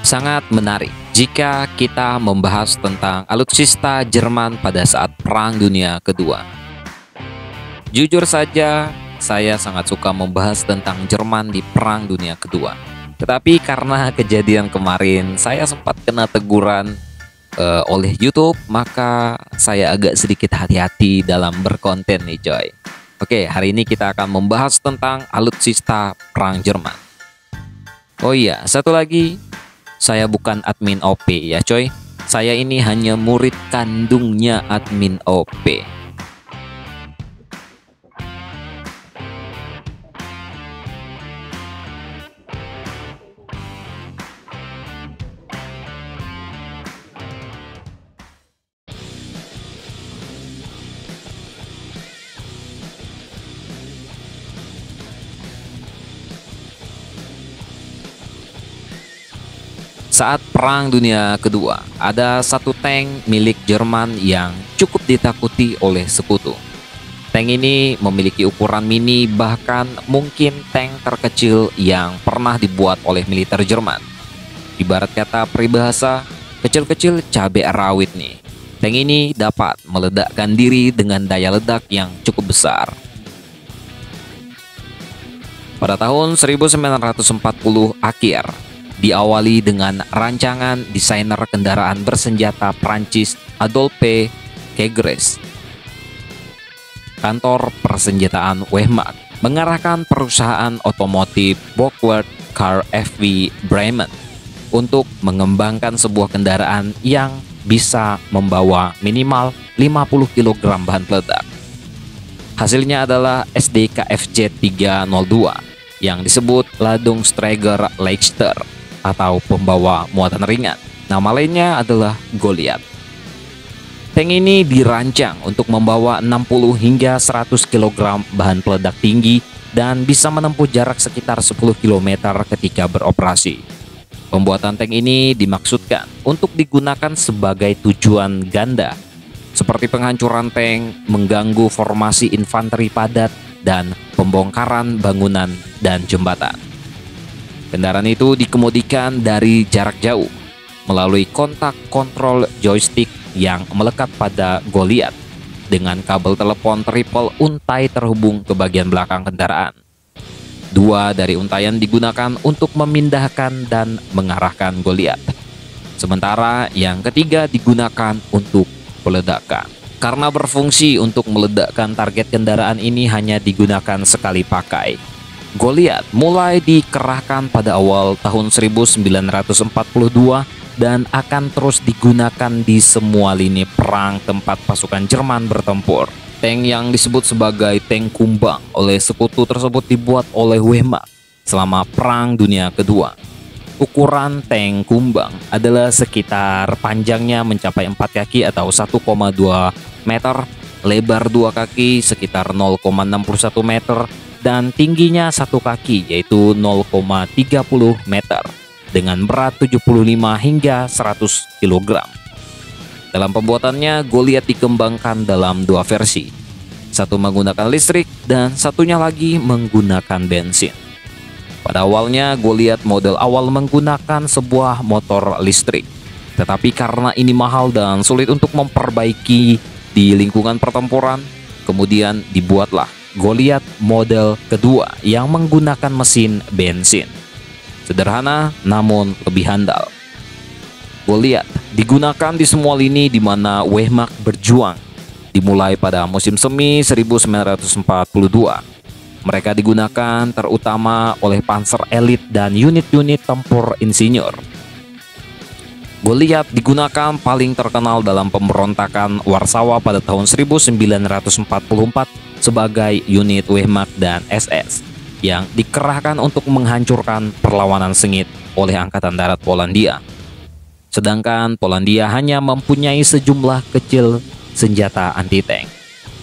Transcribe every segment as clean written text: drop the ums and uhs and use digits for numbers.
Sangat menarik jika kita membahas tentang alutsista Jerman pada saat Perang Dunia Kedua. Jujur saja, saya sangat suka membahas tentang Jerman di Perang Dunia Kedua. Tetapi karena kejadian kemarin, saya sempat kena teguran oleh YouTube, maka saya agak sedikit hati-hati dalam berkonten nih coy. Oke, hari ini kita akan membahas tentang alutsista Perang Jerman. Oh iya, satu lagi, saya bukan admin OP ya coy. Saya ini hanya murid kandungnya admin OP. Saat Perang Dunia Kedua, ada satu tank milik Jerman yang cukup ditakuti oleh sekutu. Tank ini memiliki ukuran mini, bahkan mungkin tank terkecil yang pernah dibuat oleh militer Jerman. Ibarat kata peribahasa, kecil-kecil cabai rawit nih. Tank ini dapat meledakkan diri dengan daya ledak yang cukup besar. Pada tahun 1940 akhir, diawali dengan rancangan desainer kendaraan bersenjata Prancis Adolphe Kegres. Kantor persenjataan Wehrmacht mengarahkan perusahaan otomotif Bockward Car FV Bremen untuk mengembangkan sebuah kendaraan yang bisa membawa minimal 50 kg bahan peledak. Hasilnya adalah SDKFZ 302 yang disebut Ladungsträger Leichter atau pembawa muatan ringan. Nama lainnya adalah Goliath. Tank ini dirancang untuk membawa 60 hingga 100 kg bahan peledak tinggi dan bisa menempuh jarak sekitar 10 km ketika beroperasi. Pembuatan tank ini dimaksudkan untuk digunakan sebagai tujuan ganda, seperti penghancuran tank, mengganggu formasi infanteri padat, dan pembongkaran bangunan dan jembatan. Kendaraan itu dikemudikan dari jarak jauh melalui kontak kontrol joystick yang melekat pada Goliath dengan kabel telepon triple untai terhubung ke bagian belakang kendaraan. Dua dari untayan digunakan untuk memindahkan dan mengarahkan Goliath, sementara yang ketiga digunakan untuk peledakan. Karena berfungsi untuk meledakkan target, kendaraan ini hanya digunakan sekali pakai. Goliath mulai dikerahkan pada awal tahun 1942 dan akan terus digunakan di semua lini perang tempat pasukan Jerman bertempur. Tank yang disebut sebagai tank kumbang oleh sekutu tersebut dibuat oleh Wehrmacht selama Perang Dunia Kedua. Ukuran tank kumbang adalah sekitar panjangnya mencapai 4 kaki atau 1,2 meter, lebar 2 kaki sekitar 0,61 meter, dan tingginya 1 kaki yaitu 0,30 meter dengan berat 75 hingga 100 kg. Dalam pembuatannya, Goliath dikembangkan dalam 2 versi. Satu menggunakan listrik dan satunya lagi menggunakan bensin. Pada awalnya, Goliath model awal menggunakan sebuah motor listrik. Tetapi karena ini mahal dan sulit untuk memperbaiki di lingkungan pertempuran, kemudian dibuatlah Goliath model kedua yang menggunakan mesin bensin. Sederhana namun lebih handal. Goliath digunakan di semua lini di mana Wehrmacht berjuang, dimulai pada musim semi 1942. Mereka digunakan terutama oleh panser elit dan unit-unit tempur insinyur. Goliath digunakan paling terkenal dalam pemberontakan Warsawa pada tahun 1944 sebagai unit Wehrmacht dan SS yang dikerahkan untuk menghancurkan perlawanan sengit oleh Angkatan Darat Polandia. Sedangkan Polandia hanya mempunyai sejumlah kecil senjata anti-tank.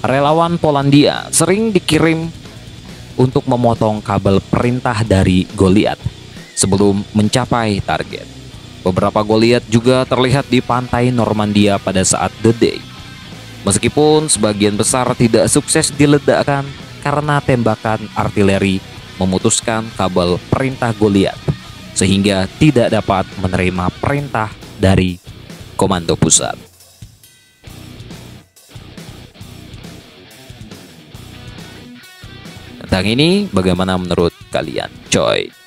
Relawan Polandia sering dikirim untuk memotong kabel perintah dari Goliath sebelum mencapai target. Beberapa Goliath juga terlihat di pantai Normandia pada saat D-Day. Meskipun sebagian besar tidak sukses diledakkan karena tembakan artileri memutuskan kabel perintah Goliath. sehingga tidak dapat menerima perintah dari komando pusat. Tentang ini bagaimana menurut kalian, coy?